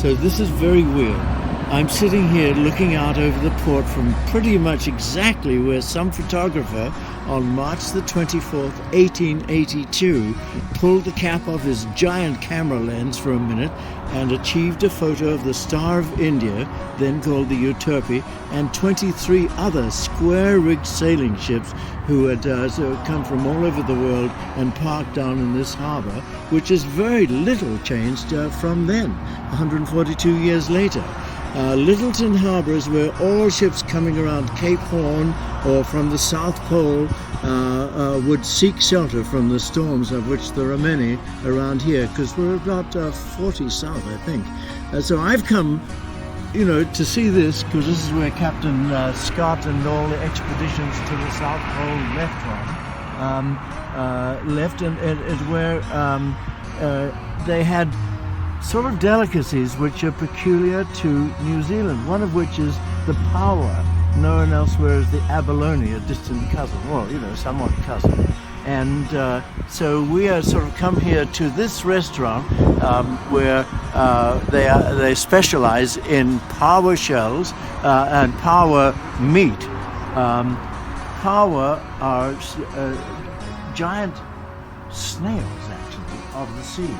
So this is very weird. I'm sitting here looking out over the port from pretty much exactly where some photographer on March the 24th, 1882 pulled the cap off his giant camera lens for a minute and achieved a photo of the Star of India, then called the Euterpe, and 23 other square-rigged sailing ships who had come from all over the world and parked down in this harbour, which is very little changed from then, 142 years later. Littleton Harbour is where all ships coming around Cape Horn or from the South Pole would seek shelter from the storms, of which there are many around here, because we're about 40 south, I think. So I've come, to see this, because this is where Captain Scott and all the expeditions to the South Pole left from. And where they had sort of delicacies which are peculiar to New Zealand, one of which is the paua, known elsewhere as the abalone, a distant cousin, well, somewhat cousin. And so we are sort of come here to this restaurant where they specialize in paua shells and paua meat. Paua are giant snails, actually, of the sea.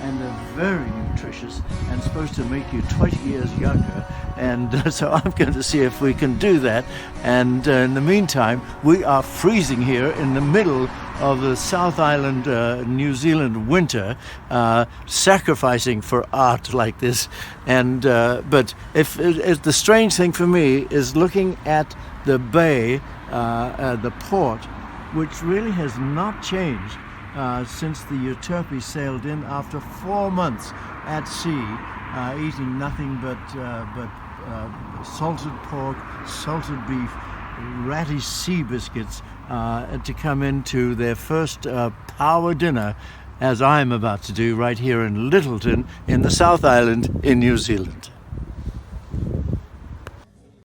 And they're very nutritious and supposed to make you 20 years younger. And so I'm going to see if we can do that. And in the meantime, we are freezing here in the middle of the South Island, New Zealand winter, sacrificing for art like this. And but if the strange thing for me is looking at the bay, the port, which really has not changed since the Euterpe sailed in after 4 months at sea, eating nothing but salted pork, salted beef, ratty sea biscuits, to come into their first paua dinner, as I'm about to do right here in Littleton in the South Island in New Zealand.